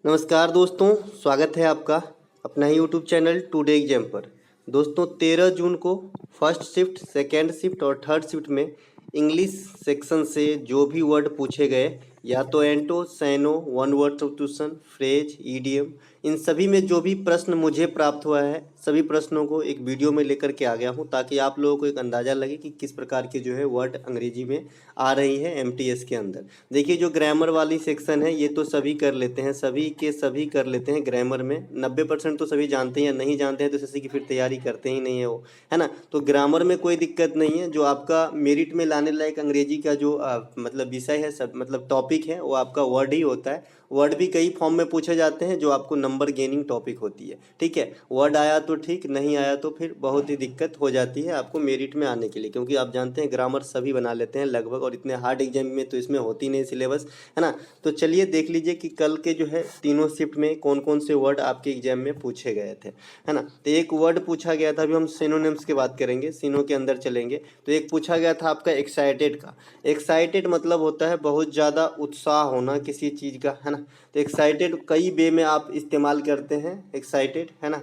नमस्कार दोस्तों, स्वागत है आपका अपना ही यूट्यूब चैनल टुडे एग्जाम पर। दोस्तों 13 जून को फर्स्ट शिफ्ट, सेकेंड शिफ्ट और थर्ड शिफ्ट में इंग्लिश सेक्शन से जो भी वर्ड पूछे गए, या तो anto, syno, one word substitution, phrase, idiom, इन सभी में जो भी प्रश्न मुझे प्राप्त हुआ है, सभी प्रश्नों को एक वीडियो में लेकर के आ गया हूँ, ताकि आप लोगों को एक अंदाज़ा लगे कि किस प्रकार के जो है वर्ड अंग्रेजी में आ रही है एमटीएस के अंदर। देखिए, जो ग्रामर वाली सेक्शन है ये तो सभी कर लेते हैं, सभी के सभी कर लेते हैं। ग्रामर में 90% तो सभी जानते हैं, या नहीं जानते हैं तो एसएससी की फिर तैयारी करते ही नहीं है वो, है ना। तो ग्रामर में कोई दिक्कत नहीं है। जो आपका मेरिट में लाने लायक अंग्रेजी का जो मतलब विषय है, सब मतलब टॉपिक है, वो आपका वर्ड ही होता है। वर्ड भी कई फॉर्म में पूछे जाते हैं जो आपको नंबर गेनिंग टॉपिक होती है, ठीक है। वर्ड आया तो ठीक, नहीं आया तो फिर बहुत ही दिक्कत हो जाती है आपको मेरिट में आने के लिए, क्योंकि आप जानते हैं ग्रामर सभी बना लेते हैं लगभग, और इतने हार्ड एग्जाम में तो इसमें होती नहीं सिलेबस, है ना। तो चलिए देख लीजिए कि कल के जो है तीनों शिफ्ट में कौन कौन से वर्ड आपके एग्जाम में पूछे गए थे, है ना। तो एक वर्ड पूछा गया था, अभी हम सिनोनिम्स की बात करेंगे, सिनो के अंदर चलेंगे। तो एक पूछा गया था आपका एक्साइटेड का। एक्साइटेड मतलब होता है बहुत ज़्यादा उत्साह होना किसी चीज़ का, है ना। तो एक्साइटेड कई वे में आप इस्तेमाल करते हैं एक्साइटेड, है ना।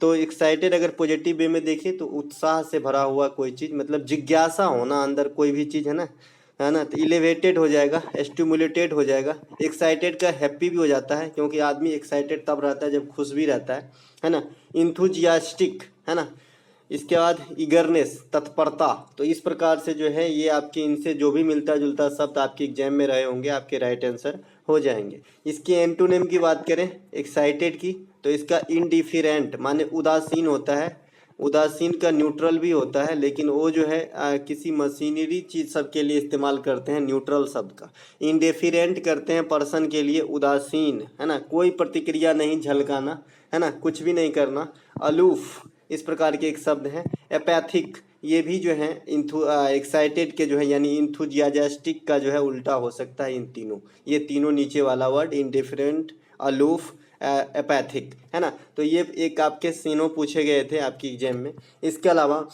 तो एक्साइटेड अगर पॉजिटिव वे में देखें तो उत्साह से भरा हुआ कोई चीज़, मतलब जिज्ञासा होना अंदर कोई भी चीज़, है ना। तो इलेवेटेड हो जाएगा, स्टिमुलेटेड हो जाएगा। एक्साइटेड का हैप्पी भी हो जाता है, क्योंकि आदमी एक्साइटेड तब रहता है जब खुश भी रहता है ना। इंथुजियास्टिक, है ना। इसके बाद ईगरनेस, तत्परता। तो इस प्रकार से जो है ये आपके इनसे जो भी मिलता जुलता शब्द आपके एग्जाम में रहे होंगे, आपके राइट आंसर हो जाएंगे। इसके एंटोनिम की बात करें एक्साइटेड की, तो इसका इंडिफरेंट माने उदासीन होता है। उदासीन का न्यूट्रल भी होता है, लेकिन वो जो है किसी मशीनरी चीज़ सब के लिए इस्तेमाल करते हैं न्यूट्रल शब्द का। इंडिफरेंट करते हैं पर्सन के लिए उदासीन, है ना, कोई प्रतिक्रिया नहीं झलकाना, है ना, कुछ भी नहीं करना। अलूफ, इस प्रकार के एक शब्द हैं। एपैथिक, ये भी जो है एक्साइटेड के जो है यानी इंथुजियास्टिक का जो है उल्टा हो सकता है। इन तीनों, ये तीनों नीचे वाला वर्ड इंडिफरेंट, अलूफ, एपैथिक, है ना। तो ये एक आपके सीनों पूछे गए थे आपकी एग्जाम में। इसके अलावा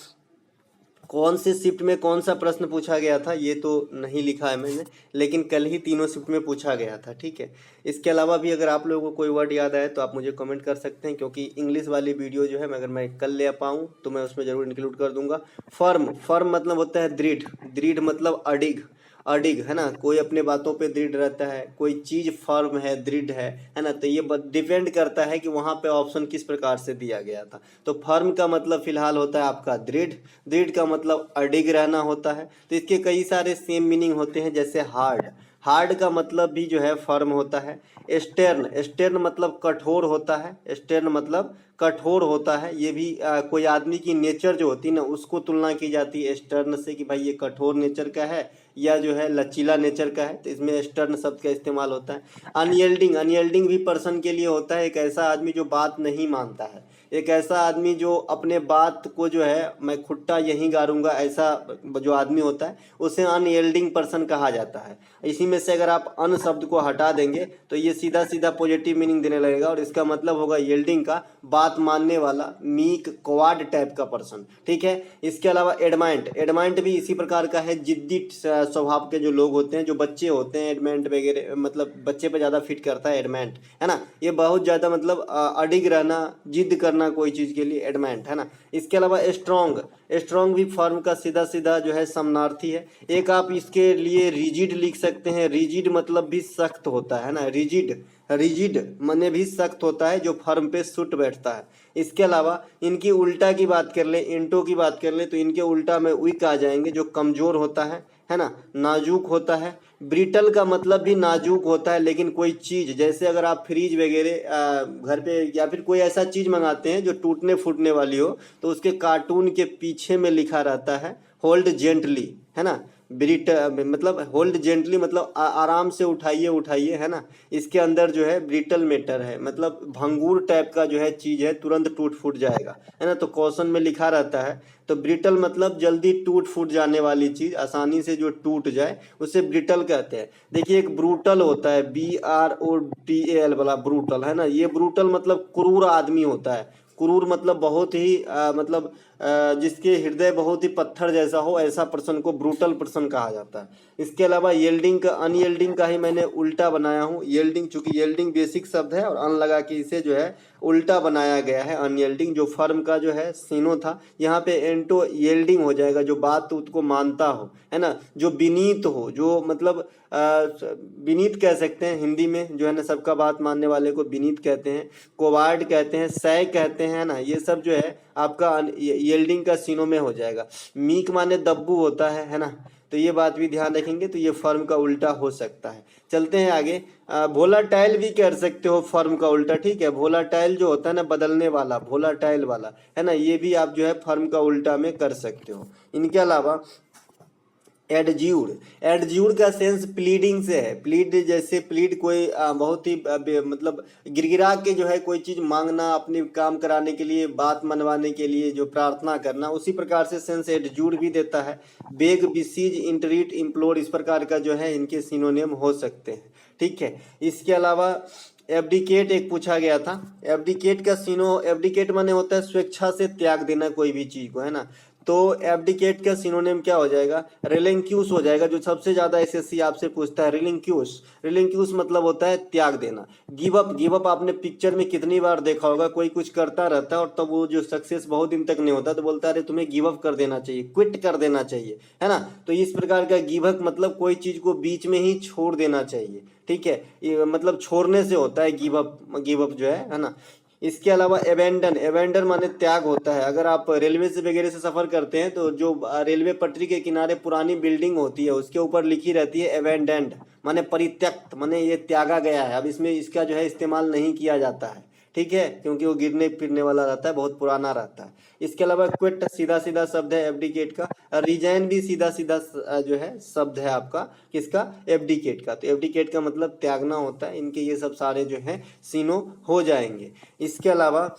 कौन से शिफ्ट में कौन सा प्रश्न पूछा गया था ये तो नहीं लिखा है मैंने, लेकिन कल ही तीनों शिफ्ट में पूछा गया था, ठीक है। इसके अलावा भी अगर आप लोगों को कोई वर्ड याद आए तो आप मुझे कमेंट कर सकते हैं, क्योंकि इंग्लिश वाली वीडियो जो है अगर मैं कल ले पाऊँ तो मैं उसमें ज़रूर इंक्लूड कर दूंगा। फर्म, फर्म मतलब होता है दृढ़, दृढ़ मतलब अडिग, अडिग, है ना। कोई अपने बातों पे दृढ़ रहता है, कोई चीज़ फर्म है, दृढ़ है ना। तो ये डिपेंड करता है कि वहाँ पे ऑप्शन किस प्रकार से दिया गया था। तो फर्म का मतलब फिलहाल होता है आपका दृढ़, दृढ़ का मतलब अडिग रहना होता है। तो इसके कई सारे सेम मीनिंग होते हैं, जैसे हार्ड, हार्ड का मतलब भी जो है फर्म होता है। स्टेर्न, स्टेर्न मतलब कठोर होता है, स्टेर्न मतलब कठोर होता है। ये भी कोई आदमी की नेचर जो होती है ना, उसको तुलना की जाती है स्टर्न से, कि भाई ये कठोर नेचर का है या जो है लचीला नेचर का है, तो इसमें स्टर्न शब्द का इस्तेमाल होता है। अनयील्डिंग, अनयील्डिंग भी पर्सन के लिए होता है, एक ऐसा आदमी जो बात नहीं मानता है, एक ऐसा आदमी जो अपने बात को जो है मैं खुट्टा यहीं गाड़ूंगा, ऐसा जो आदमी होता है उसे अनयील्डिंग पर्सन कहा जाता है। इसी में से अगर आप अन शब्द को हटा देंगे तो ये सीधा सीधा पॉजिटिव मीनिंग देने लगेगा, और इसका मतलब होगा यील्डिंग का, बात मानने वाला, मीक, क्वाड टाइप का पर्सन, ठीक है। इसके अलावा एडमांड, एडमांड भी इसी प्रकार का है, जिद्दी स्वभाव के जो लोग होते हैं, जो बच्चे होते हैं, एडमेंट वगैरह मतलब बच्चे पे ज़्यादा फिट करता है एडमेंट, है ना। ये बहुत ज़्यादा मतलब अडिग रहना, जिद करना कोई चीज़ के लिए, एडमेंट, है ना। इसके अलावा स्ट्रॉन्ग, स्ट्रॉन्ग भी फर्म का सीधा सीधा जो है समानार्थी है। एक आप इसके लिए रिजिड लिख सकते हैं, रिजिड मतलब भी सख्त होता है ना, रिजिड, रिजिड माने भी सख्त होता है, जो फर्म पे सूट बैठता है। इसके अलावा इनकी उल्टा की बात कर ले, इंटो की बात कर ले, तो इनके उल्टा में वीक आ जाएंगे, जो कमज़ोर होता है ना, नाजुक होता है। ब्रिटल का मतलब भी नाजुक होता है, लेकिन कोई चीज़, जैसे अगर आप फ्रिज वगैरह घर पे या फिर कोई ऐसा चीज़ मंगाते हैं जो टूटने फूटने वाली हो, तो उसके कार्टून के पीछे में लिखा रहता है होल्ड जेंटली, है ना। ब्रिट मतलब होल्ड जेंटली मतलब आराम से उठाइए उठाइए, है ना। इसके अंदर जो है ब्रिटल मेटर है, मतलब भंगूर टाइप का जो है चीज़ है, तुरंत टूट फूट जाएगा, है ना। तो क्वेश्चन में लिखा रहता है, तो ब्रिटल मतलब जल्दी टूट फूट जाने वाली चीज़, आसानी से जो टूट जाए उसे ब्रिटल कहते हैं। देखिए एक ब्रूटल होता है, BROTAL वाला ब्रूटल, है ना। ये ब्रूटल मतलब क्रूर आदमी होता है, क्रूर मतलब बहुत ही मतलब जिसके हृदय बहुत ही पत्थर जैसा हो, ऐसा पर्सन को ब्रूटल पर्सन कहा जाता है। इसके अलावा येल्डिंग का, अनयेल्डिंग का ही मैंने उल्टा बनाया हूँ। येल्डिंग, चूंकि येल्डिंग बेसिक शब्द है और अन लगा के इसे जो है उल्टा बनाया गया है। अनयेल्डिंग जो फर्म का जो है सीनो था, यहाँ पे एंटो येल्डिंग हो जाएगा, जो बात को मानता हो, है ना, जो विनीत हो, जो मतलब विनीत कह सकते हैं हिंदी में, जो है ना सबका बात मानने वाले को विनीत कहते हैं, कोवार्ड कहते हैं, सै कहते हैं ना, ये सब जो है आपका येल्डिंग का सीनो में हो जाएगा। मीक माने दब्बू होता है ना, तो ये बात भी ध्यान रखेंगे, तो ये फर्म का उल्टा हो सकता है। चलते हैं आगे। वोलाटाइल भी कर सकते हो फर्म का उल्टा, ठीक है। वोलाटाइल जो होता है ना, बदलने वाला, वोलाटाइल वाला, है ना, ये भी आप जो है फर्म का उल्टा में कर सकते हो। इनके अलावा एडज्यूड, एडज्यूड का सेंस प्लीडिंग से है। प्लीड, जैसे प्लीड कोई बहुत ही मतलब गिरगिरा के जो है कोई चीज़ मांगना, अपने काम कराने के लिए, बात मनवाने के लिए जो प्रार्थना करना, उसी प्रकार से सेंस एडज्यूड भी देता है। बेग, बिसीज, इंटरीट, इम्प्लोर, इस प्रकार का जो है इनके सिनोनिम हो सकते हैं, ठीक है। इसके अलावा एब्डिकेट एक पूछा गया था। एब्डिकेट का सिनो, एब्डिकेट माने होता है स्वेच्छा से त्याग देना कोई भी चीज़ को, है ना, तो एब्डिकेट का सिनोनिम क्या हो जाएगा? रिलिंक्यूस हो जाएगा, जो सबसे ज्यादा एसएससी आपसे पूछता है। रिलिंक्यूस, रिलिंक्यूस मतलब होता है त्याग देना। गिव अप, गिव अप आपने पिक्चर में कितनी बार देखा होगा, कोई कुछ करता रहता है और तब वो जो सक्सेस बहुत दिन तक नहीं होता तो बोलता है अरे तुम्हें गिव अप कर देना चाहिए, क्विट कर देना चाहिए, है ना। तो इस प्रकार का गिव अप मतलब कोई चीज को बीच में ही छोड़ देना चाहिए, ठीक है, ये मतलब छोड़ने से होता है गिव अप, गिव अप जो है ना। इसके अलावा एबेंडन, एबेंडन माने त्याग होता है। अगर आप रेलवे से वगैरह से सफर करते हैं तो जो रेलवे पटरी के किनारे पुरानी बिल्डिंग होती है उसके ऊपर लिखी रहती है एबेंडेंड, माने परित्यक्त, माने ये त्यागा गया है, अब इसमें इसका जो है इस्तेमाल नहीं किया जाता है, ठीक है, क्योंकि वो गिरने फिरने वाला रहता है, बहुत पुराना रहता है। इसके अलावा क्विट सीधा सीधा शब्द है एब्डिकेट का। रिजाइन भी सीधा सीधा जो है शब्द है आपका किसका? एब्डिकेट का। तो एब्डिकेट का मतलब त्यागना होता है। इनके ये सब सारे जो है सीनो हो जाएंगे। इसके अलावा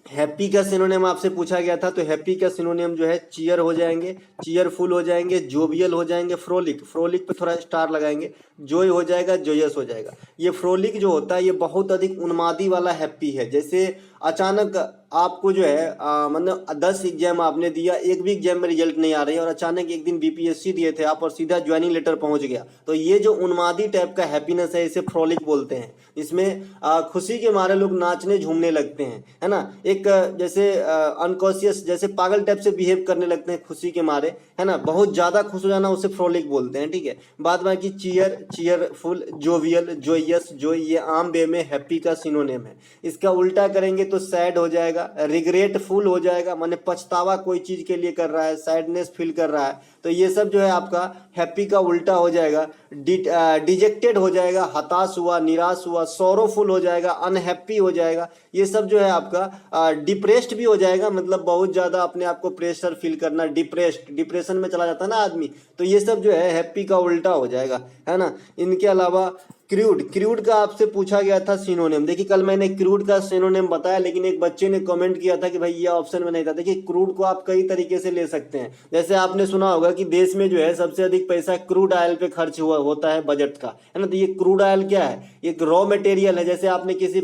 हैप्पी का सिनोनिम आपसे पूछा गया था, तो हैप्पी का सिनोनिम जो है चीयर हो जाएंगे, चीयरफुल हो जाएंगे, जोवियल हो जाएंगे, फ्रोलिक, फ्रोलिक पे थोड़ा स्टार लगाएंगे, जोय हो जाएगा, जोयस हो जाएगा। ये फ्रोलिक जो होता है ये बहुत अधिक उन्मादी वाला हैप्पी है। जैसे अचानक आपको जो है मतलब 10 एग्जाम आपने दिया, एक भी एग्जाम में रिजल्ट नहीं आ रही और अचानक एक दिन बीपीएससी दिए थे आप और सीधा ज्वाइनिंग लेटर पहुंच गया, तो ये जो उन्मादी टाइप का हैप्पीनेस है इसे फ्रोलिक बोलते हैं। इसमें खुशी के मारे लोग नाचने झूमने लगते हैं, है ना, एक जैसे अनकॉन्शियस, जैसे पागल टाइप से बिहेव करने लगते हैं खुशी के मारे, है ना, बहुत ज्यादा खुश हो जाना उसे फ्रोलिक बोलते हैं, ठीक है। बाद बाकी चीयर, चीयरफुल, जोवियल, जोयस, जोय, ये आम वे में हैप्पी का सिनोनिम है। इसका उल्टा करेंगे तो सैड हो जाएगा, रिग्रेटफुल हो जाएगा, माने पछतावा कोई चीज के लिए कर रहा है, सैडनेस फील कर रहा है, तो ये सब जो है आपका हैप्पी का उल्टा हो जाएगा। डिजेक्टेड हो जाएगा, हताश हुआ, निराश हुआ, सॉरोफुल हो जाएगा, अनहैप्पी हो जाएगा, ये सब जो है आपका डिप्रेस्ड भी हो जाएगा, मतलब बहुत ज्यादा अपने आप को प्रेशर फील करना, डिप्रेस्ड, डिप्रेशन में चला जाता है ना आदमी, तो ये सब जो है हैप्पी का उल्टा हो जाएगा, है ना। इनके अलावा क्रूड, क्रूड का आपसे पूछा गया था सिनोनिम। देखिए कल मैंने क्रूड का सिनोनिम बताया, लेकिन एक बच्चे ने कमेंट किया था कि भाई ये ऑप्शन में नहीं था। देखिए क्रूड को आप कई तरीके से ले सकते हैं। जैसे आपने सुना होगा कि देश में जो है सबसे अधिक पैसा क्रूड ऑयल पे खर्च हुआ होता है बजट का, है ना। तो ये क्रूड ऑयल क्या है? एक रॉ मटेरियल है। जैसे आपने किसी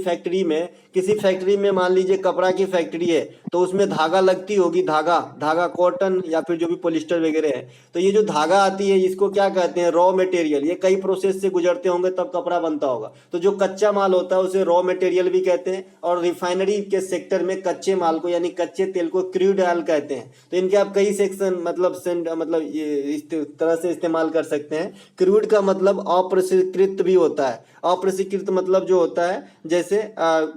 फैक्ट्री में मान लीजिए कपड़ा की फैक्ट्री है, तो उसमें धागा लगती होगी, धागा कॉटन या फिर जो भी पॉलिस्टर वगैरह है, तो ये जो धागा आती है इसको क्या कहते हैं? Raw material. ये कई प्रोसेस से गुजरते होंगे तब कपड़ा बनता होगा, तो जो कच्चा माल होता है उसे रॉ मटेरियल भी कहते हैं। और रिफाइनरी के सेक्टर में कच्चे माल को यानी कच्चे तेल को क्रूड ऑयल कहते हैं। तो इनके आप कई सेक्शन मतलब ये इस तरह से इस्तेमाल कर सकते हैं। क्रूड का मतलब अप्रशिक्षित भी होता है। अप्रशिक्षित मतलब जो होता है जैसे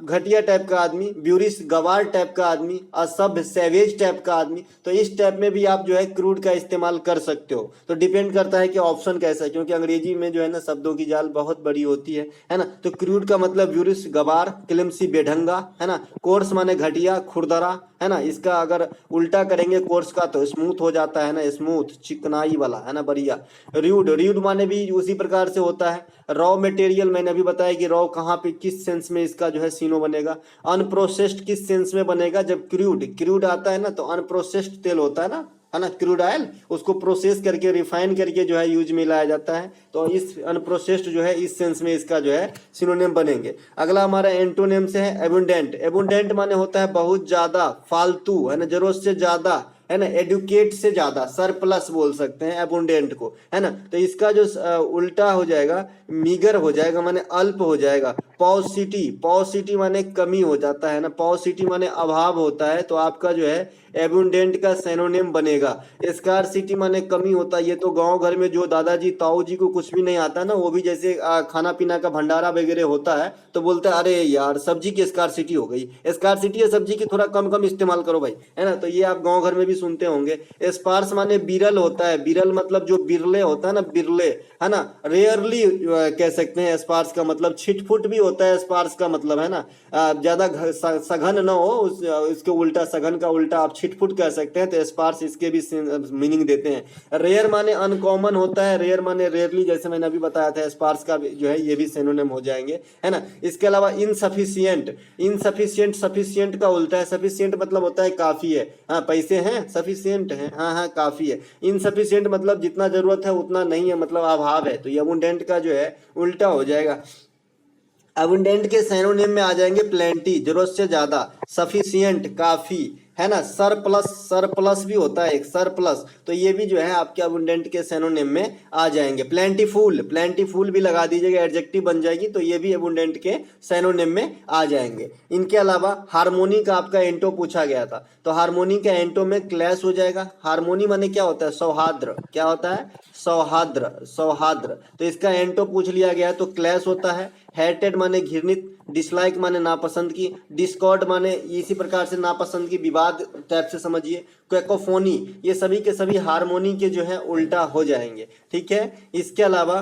घटिया टाइप का आदमी, ब्यूरिश, गवार टाइप का आदमी, असभ्य, सैवेज टाइप का आदमी, तो इस टाइप में भी आप जो है क्रूड का इस्तेमाल कर सकते हो। तो डिपेंड करता है कि ऑप्शन कैसा है, क्योंकि अंग्रेजी में जो है ना शब्दों की जाल बहुत बड़ी होती है ना। तो क्रूड का मतलब ब्यूरिश, गवार, क्लिमसी, बेढंगा, है ना। कोर्स माने घटिया, खुरदरा, है ना। इसका अगर उल्टा करेंगे कोर्स का तो स्मूथ हो जाता है ना, स्मूथ, चिकनाई वाला, है ना, बढ़िया। र्यूड, र्यूड माने भी उसी प्रकार से होता है। रॉ मटेरियल मैंने अभी बताया कि रॉ कहाँ पे किस सेंस में इसका जो है सीनो बनेगा। अनप्रोसेस्ड किस सेंस में बनेगा? जब क्रूड आता है ना तो अनप्रोसेस्ड तेल होता है ना, है ना, क्रूड ऑयल, उसको प्रोसेस करके रिफाइन करके जो है यूज में लाया जाता है। तो इस अनप्रोसेस्ड जो है इस सेंस में इसका जो है सिनोनिम बनेंगे। अगला हमारा एंटोनिम से है एबुंडेंट। एबुंडेंट माने होता है बहुत ज्यादा, फालतू, है ना, जरूरत से ज्यादा, है ना, एडुकेट से ज्यादा, सरप्लस बोल सकते हैं एबुंडेंट को, है ना। तो इसका जो उल्टा हो जाएगा, मीगर हो जाएगा माने अल्प हो जाएगा। पॉसिटी, पॉसिटी माने कमी हो जाता है ना, पॉसिटी माने अभाव होता है, तो आपका जो है एबुंडेंट का सिनोनिम बनेगा। स्कार्सिटी माने कमी होता है। ये तो गांव घर में जो दादाजी ताऊ जी को कुछ भी नहीं आता ना, वो भी जैसे खाना पीना का भंडारा वगैरह होता है तो बोलते हैं अरे यार सब्जी की स्कार्सिटी हो गई, स्कार्सिटी है सब्जी की, थोड़ा कम कम इस्तेमाल करो भाई, है ना। तो ये आप गांव घर में भी सुनते होंगे। स्पार्स माने बिरल होता है, बिरल मतलब जो बिरले होता है ना, बिरले, है ना। रेयरली कह सकते हैं स्पार्स का मतलब, छिटफुट भी होता है स्पार्स का मतलब, है ना, ज्यादा सघन ना हो, उसके उल्टा, सघन का उल्टा आप छिटफुट कह सकते हैं, तो स्पार्स इसके भी मीनिंग देते हैं। रेयर माने अनकॉमन होता है, रेयर माने रेयरली, जैसे मैंने अभी बताया था, स्पार्स का जो है ये भी सिनोनिम हो जाएंगे, है ना। इसके अलावा इनसफिशिएंट, इनसफिशिएंट सफिशिएंट का उल्टा है। सफिशिएंट मतलब होता है काफी है, हाँ पैसे हैं, सफिशिएंट है, हाँ हाँ काफी है। इनसफिशिएंट मतलब जितना जरूरत है उतना नहीं है, मतलब अभाव है, तो ये अबुंडेंट का जो है उल्टा हो जाएगा। अबुंडेंट के सिनोनिम में आ जाएंगे प्लेंटी, जरूरत से ज्यादा, सफिशिएंट काफी, है ना। सरप्लस, सरप्लस भी होता है एक, सरप्लस, तो ये भी जो है आपके अबुंडेंट के सिनोनिम में आ जाएंगे। प्लेंटीफुल, प्लेंटीफुल भी लगा दीजिएगा, एडजेक्टिव बन जाएगी, तो ये भी अबुंडेंट के सिनोनिम में आ जाएंगे। इनके अलावा हार्मोनी का आपका एंटो पूछा गया था, तो हार्मोनी का एंटो में क्लैश हो जाएगा। हार्मोनी माने क्या होता है, सौहार्द्र, क्या होता है, सौहार्द्र, सौहार्द्र, तो इसका एंटो पूछ लिया गया है, तो क्लैश होता है। हेटेड माने घृणित, डिसलाइक माने नापसंद की, डिस्कॉर्ड माने इसी प्रकार से नापसंद की, विवाद टाइप से समझिए। कैकोफोनी, ये सभी के सभी हार्मोनी के जो है उल्टा हो जाएंगे, ठीक है। इसके अलावा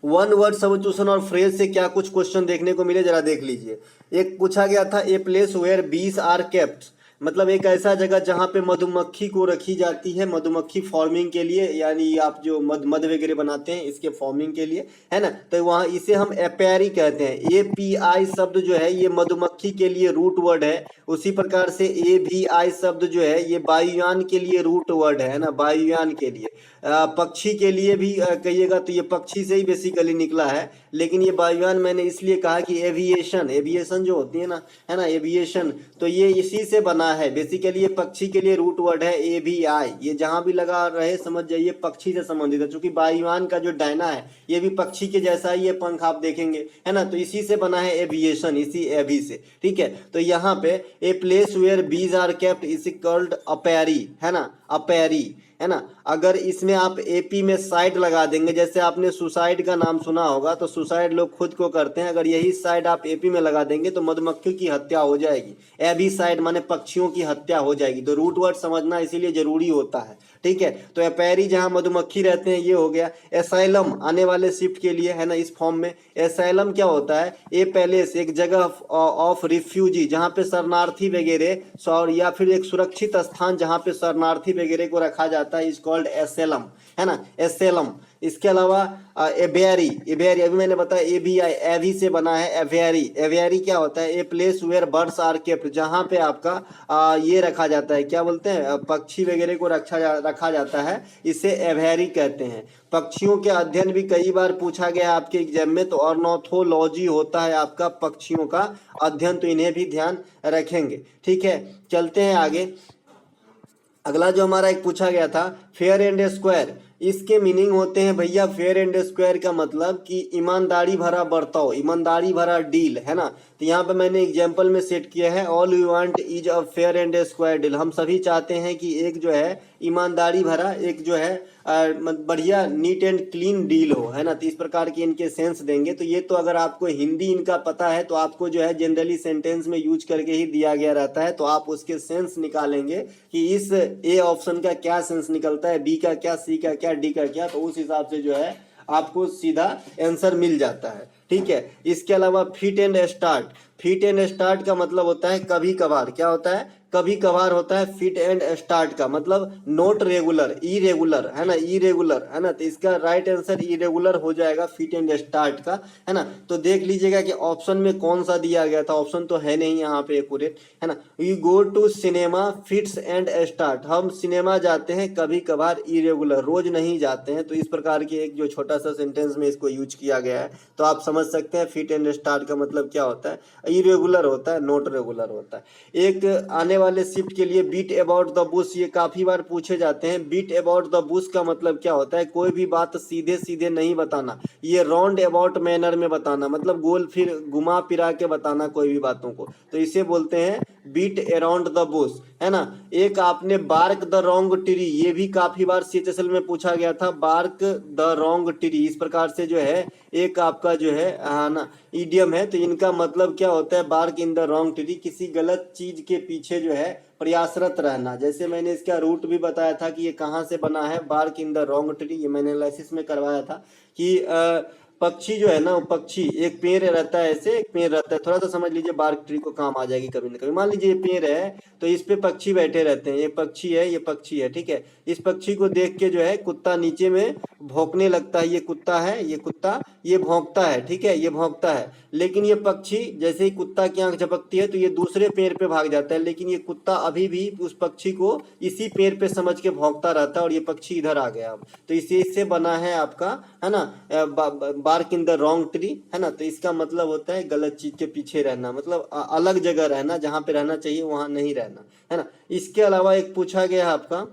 वन वर्ड सब्स्टिट्यूशन और फ्रेज से क्या कुछ क्वेश्चन देखने को मिले, जरा देख लीजिए। एक पूछा गया था, ए place where bees are kept, मतलब एक ऐसा जगह जहाँ पे मधुमक्खी को रखी जाती है, मधुमक्खी फॉर्मिंग के लिए, यानी आप जो मध वगैरह बनाते हैं इसके फॉर्मिंग के लिए, है ना। तो वहाँ इसे हम एपेरी कहते हैं। API शब्द जो है ये मधुमक्खी के लिए रूट वर्ड है, उसी प्रकार से AVI शब्द जो है ये वायुयान के लिए रूट वर्ड है ना, वायुयान के लिए। पक्षी के लिए भी कहिएगा तो ये पक्षी से ही बेसिकली निकला है, लेकिन ये वायुयान मैंने इसलिए कहा कि एविएशन, एविएशन जो होती है ना, है ना, एविएशन, तो ये इसी से बना है बेसिकली। ये पक्षी के लिए रूट वर्ड है AVI, ये जहां भी लगा रहे समझ जाइए पक्षी से संबंधित है, क्योंकि वायुयान का जो डायना है ये भी पक्षी के जैसा ही, ये पंख आप देखेंगे, है ना, तो इसी से बना है एविएशन, इसी एवी से, ठीक है। तो यहाँ पे ए place where bees are kept is called अपेरी, है ना, अपेरी, है ना। अगर इसमें आप AP में साइड लगा देंगे, जैसे आपने सुसाइड का नाम सुना होगा, तो सुसाइड लोग खुद को करते हैं, अगर यही साइड आप AP में लगा देंगे तो मधुमक्खी की हत्या हो जाएगी। एबी साइड माने पक्षियों की हत्या हो जाएगी, तो रूट वर्ड समझना इसीलिए जरूरी होता है, ठीक है। तो एपेरी जहां मधुमक्खी रहते हैं ये हो गया। एसाइलम आने वाले शिफ्ट के लिए, है ना, इस फॉर्म में। एसाइलम क्या होता है, ए पैलेस, एक जगह ऑफ रिफ्यूजी, जहां पे शरणार्थी वगैरह, और या फिर एक सुरक्षित स्थान जहां पे शरणार्थी वगैरह को रखा जाता है, इज कॉल्ड एसेलम, है ना, एसेलम। इसके अलावा एवेरी, एवेरी अभी मैंने बताया AVI, एवी से बना है एवेरी। एवेरी क्या होता है, a place where birds are kept, जहां पे आपका ये रखा जाता है, क्या बोलते हैं, पक्षी वगैरह को रखा जाता है, इसे एवेरी कहते हैं। पक्षियों के अध्ययन भी कई बार पूछा गया है आपके एग्जाम में, तो ऑर्निथोलॉजी होता है आपका पक्षियों का अध्ययन, तो इन्हें भी ध्यान रखेंगे, ठीक है। चलते हैं आगे। अगला जो हमारा एक पूछा गया था, फेयर एंड स्क्वायर, इसके मीनिंग होते हैं भैया, फेयर एंड स्क्वायर का मतलब कि ईमानदारी भरा बर्ताव, ईमानदारी भरा डील, है ना। तो यहाँ पे मैंने एग्जांपल में सेट किया है, all you want is a fair and square deal, हम सभी चाहते हैं कि एक जो है ईमानदारी भरा, एक जो है बढ़िया नीट एंड क्लीन डील हो, है ना। तो इस प्रकार की इनके सेंस देंगे। तो ये तो अगर आपको हिंदी इनका पता है तो आपको जो है जनरली सेंटेंस में यूज करके ही दिया गया रहता है, तो आप उसके सेंस निकालेंगे कि इस A ऑप्शन का क्या सेंस निकलता है, B का क्या, C का क्या, D का क्या, तो उस हिसाब से जो है आपको सीधा आंसर मिल जाता है, ठीक है। इसके अलावा fit and start, fit and start का मतलब होता है कभी कभार, क्या होता है, कभी कभार होता है फिट एंड स्टार्ट का मतलब नॉट रेगुलर, इरेगुलर है ना, इरेगुलर है ना, तो इसका राइट आंसर इरेगुलर हो जाएगा फिट एंड स्टार्ट का, है ना। तो देख लीजिएगा कि ऑप्शन में कौन सा दिया गया था, ऑप्शन तो है नहीं यहाँ पे एक्यूरेट, है ना। You go to cinema fits and start, हम सिनेमा जाते हैं कभी कभार, इरेगुलर रोज नहीं जाते हैं। तो इस प्रकार के एक जो छोटा सा सेंटेंस में इसको यूज किया गया है, तो आप समझ सकते हैं फिट एंड स्टार्ट का मतलब क्या होता है, इरेगुलर होता है, नॉट रेगुलर होता है। एक आने वाले शिफ्ट के लिए बीट अबाउट द बुश, ये काफी बार पूछे जाते हैं। बीट अबाउट द बुश का मतलब क्या होता है, कोई भी बात सीधे सीधे नहीं बताना, ये राउंड अबाउट मैनर में बताना, मतलब गोल फिर घुमा फिरा के बताना कोई भी बातों को, तो इसे बोलते हैं बीट अराउंड द बुश, है ना। एक आपने बार्क द रॉन्ग ट्री, ये भी काफी बार सीएचएसएल में पूछा गया था, बार्क द रॉन्ग ट्री, इस प्रकार से जो है एक आपका जो है ना इडियम है। तो इनका मतलब क्या होता है, bark in the wrong tree, किसी गलत चीज के पीछे जो है प्रयासरत रहना। जैसे मैंने इसका रूट भी बताया था कि ये कहाँ से बना है, bark in the wrong tree, ये मैंने एनालिसिस में करवाया था कि पक्षी जो है ना, पक्षी एक पेड़ रहता है, ऐसे एक पेड़ रहता है, थोड़ा सा समझ लीजिए, बार्क ट्री को काम आ जाएगी कभी ना कभी। मान लीजिए ये पेड़ है, तो इस पे पक्षी बैठे रहते हैं, ये पक्षी है, ये पक्षी है, ठीक है। इस पक्षी को देख के जो है कुत्ता नीचे में भौंकने लगता है, ये कुत्ता है, ये कुत्ता ये भौंकता है, ठीक है, ये भौंकता है। लेकिन ये पक्षी जैसे ही कुत्ता की आंख झपकती है तो ये दूसरे पेड़ पे भाग जाता है, लेकिन ये कुत्ता अभी भी उस पक्षी को इसी पेड़ पे समझ के भौंकता रहता है, और ये पक्षी इधर आ गया अब। तो इससे बना है आपका, है ना, bark in the wrong tree, है ना। तो इसका मतलब होता है गलत चीज के पीछे रहना, मतलब अलग जगह रहना, जहां पे रहना चाहिए वहां नहीं रहना, है ना। इसके अलावा एक पूछा गया है आपका,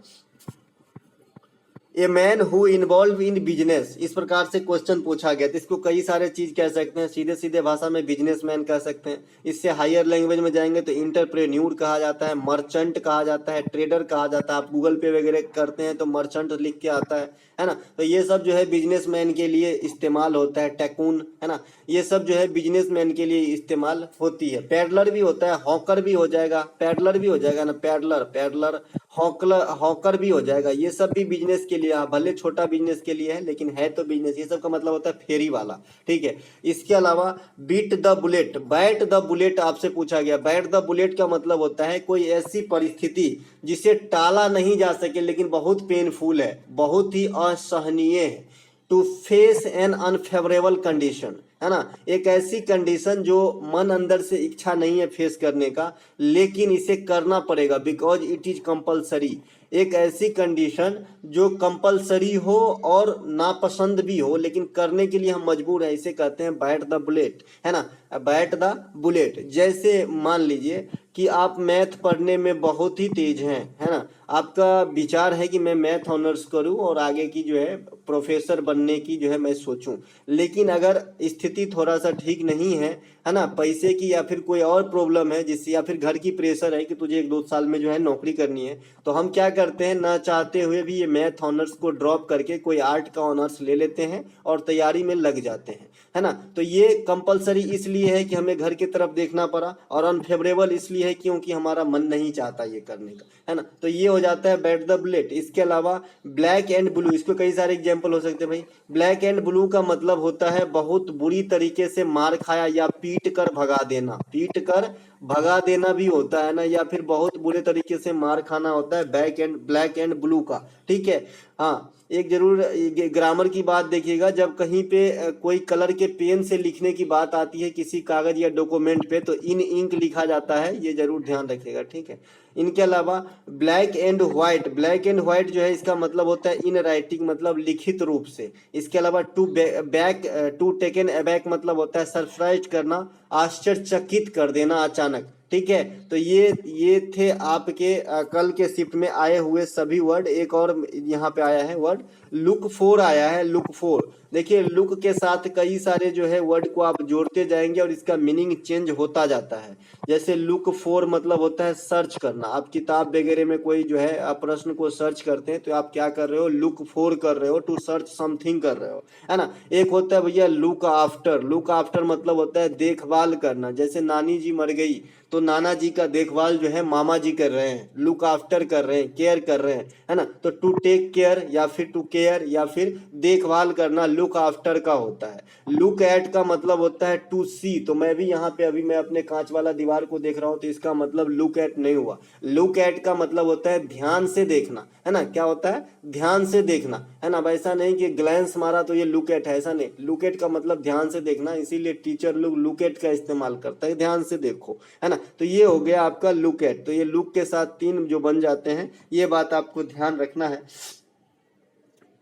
a man who involve in business, इस प्रकार से क्वेश्चन पूछा गया। तो इसको कई सारे चीज कह सकते हैं, सीधे सीधे भाषा में बिजनेसमैन कह सकते हैं, इससे हायर लैंग्वेज में जाएंगे तो इंटरप्रेन्योर कहा जाता है, मर्चेंट कहा जाता है, ट्रेडर कहा जाता है। आप गूगल पे वगैरह करते हैं तो मर्चेंट लिख के आता है ना। तो ये सब जो है बिजनेसमैन के लिए इस्तेमाल होता है, टैकून, है ना, ये सब जो है बिजनेसमैन के लिए इस्तेमाल होती है। पैडलर भी होता है, हॉकर भी हो जाएगा, पैडलर भी हो जाएगा ना, पैडलर पैडलर, हॉकलर हॉकर भी हो जाएगा। ये सब भी बिजनेस के लिए, भले छोटा बिजनेस के लिए है लेकिन है तो बिजनेस। ये सब का मतलब होता है फेरी वाला, ठीक है। इसके अलावा beat the bullet, bat the bullet आपसे पूछा गया। बैट द बुलेट का मतलब होता है कोई ऐसी परिस्थिति जिसे टाला नहीं जा सके लेकिन बहुत पेनफुल है, बहुत ही असहनीय है। To face an unfavourable condition, है ना, एक ऐसी कंडीशन जो मन अंदर से इच्छा नहीं है फेस करने का, लेकिन इसे करना पड़ेगा, बिकॉज इट इज कंपल्सरी। एक ऐसी कंडीशन जो कंपल्सरी हो और नापसंद भी हो, लेकिन करने के लिए हम मजबूर हैं, इसे कहते हैं बैट द बुलेट, है ना, बैट द बुलेट। जैसे मान लीजिए कि आप मैथ पढ़ने में बहुत ही तेज हैं, है ना, आपका विचार है कि मैं मैथ ऑनर्स करूं और आगे की जो है प्रोफेसर बनने की जो है मैं सोचूं, लेकिन अगर स्थिति थोड़ा सा ठीक नहीं है ना, पैसे की या फिर कोई और प्रॉब्लम है जिससे, या फिर घर की प्रेशर है कि तुझे 1-2 साल में जो है नौकरी करनी है, तो हम क्या करते हैं, ना चाहते हुए भी ये मैथ ऑनर्स को ड्रॉप करके कोई आर्ट का ऑनर्स ले लेते हैं और तैयारी में लग जाते हैं, है ना। तो ये कंपलसरी इसलिए है कि हमें घर की तरफ देखना पड़ा, और अनफेवरेबल इसलिए है क्योंकि हमारा मन नहीं चाहता ये करने का, है ना। तो ये हो जाता है बैट द बुलेट। इसके अलावा ब्लैक एंड ब्लू, इसको कई सारे एग्जांपल हो सकते हैं भाई। ब्लैक एंड ब्लू का मतलब होता है बहुत बुरी तरीके से मार खाया या पीट कर भगा देना, पीट कर भगा देना भी होता है ना, या फिर बहुत बुरे तरीके से मार खाना होता है ब्लैक एंड ब्लू का, ठीक है। हाँ, एक जरूर ग्रामर की बात देखिएगा, जब कहीं पे कोई कलर के पेन से लिखने की बात आती है किसी कागज या डॉक्यूमेंट पे, तो इन इंक लिखा जाता है, ये जरूर ध्यान रखिएगा, ठीक है। इनके अलावा black and white, black and white जो है इसका मतलब होता है इन राइटिंग, मतलब लिखित रूप से। इसके अलावा टू टेकन अबैक मतलब होता है सरप्राइज करना, आश्चर्यचकित कर देना अचानक, ठीक है। तो ये थे आपके कल के शिफ्ट में आए हुए सभी वर्ड। एक और यहाँ पे आया है वर्ड लुक फॉर, आया है लुक फॉर। देखिए लुक के साथ कई सारे जो है वर्ड को आप जोड़ते जाएंगे और इसका मीनिंग चेंज होता जाता है। जैसे लुक फॉर मतलब होता है सर्च करना, आप किताब वगैरह में कोई जो है आप प्रश्न को सर्च करते हैं तो आप क्या कर रहे हो, लुक फॉर कर रहे हो, टू सर्च समथिंग कर रहे हो, है ना। एक होता है भैया लुक आफ्टर, लुक आफ्टर मतलब होता है देखभाल करना। जैसे नानी जी मर गई तो नाना जी का देखभाल जो है मामा जी कर रहे हैं, लुक आफ्टर कर रहे हैं, केयर कर रहे हैं, है ना। तो टू टेक केयर या फिर टू केयर या फिर देखभाल करना लुक आफ्टर का होता है। लुक एट का मतलब होता है टू सी। तो मैं भी यहाँ पे अभी मैं अपने कांच वाला दीवार को देख रहा हूँ, तो इसका मतलब लुक एट नहीं हुआ। लुक एट का मतलब होता है ध्यान से देखना, है ना। क्या होता है? ध्यान से देखना, है ना। वैसा नहीं कि ग्लैंस मारा तो ये लुक एट है, ऐसा नहीं। लुक एट का मतलब ध्यान से देखना, इसीलिए टीचर लोग लुक एट का इस्तेमाल करता है, ध्यान से देखो, है ना। तो ये हो गया आपका लुक एट। तो ये लुक के साथ तीन जो बन जाते हैं, ये बात आपको ध्यान रखना है।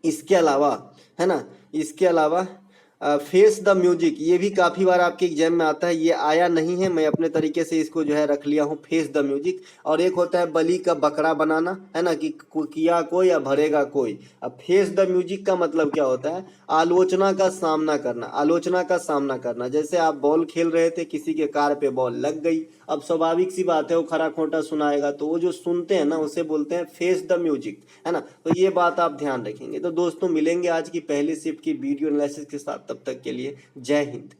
इसके अलावा, है ना, इसके अलावा फेस द म्यूजिक, ये भी काफी बार आपके एग्जाम में आता है। ये आया नहीं है, मैं अपने तरीके से इसको जो है रख लिया हूँ, फेस द म्यूजिक। और एक होता है बलि का बकरा बनाना, है ना, कि किया कोई या भरेगा कोई। अब फेस द म्यूजिक का मतलब क्या होता है? आलोचना का सामना करना, आलोचना का सामना करना। जैसे आप बॉल खेल रहे थे, किसी के कार पे बॉल लग गई, अब स्वाभाविक सी बात है वो खरा खोटा सुनाएगा, तो वो जो सुनते हैं ना उसे बोलते हैं फेस द म्यूजिक, है ना। तो ये बात आप ध्यान रखेंगे। तो दोस्तों मिलेंगे आज की पहली शिफ्ट की वीडियो एनालिसिस के साथ, तब तक के लिए जय हिंद।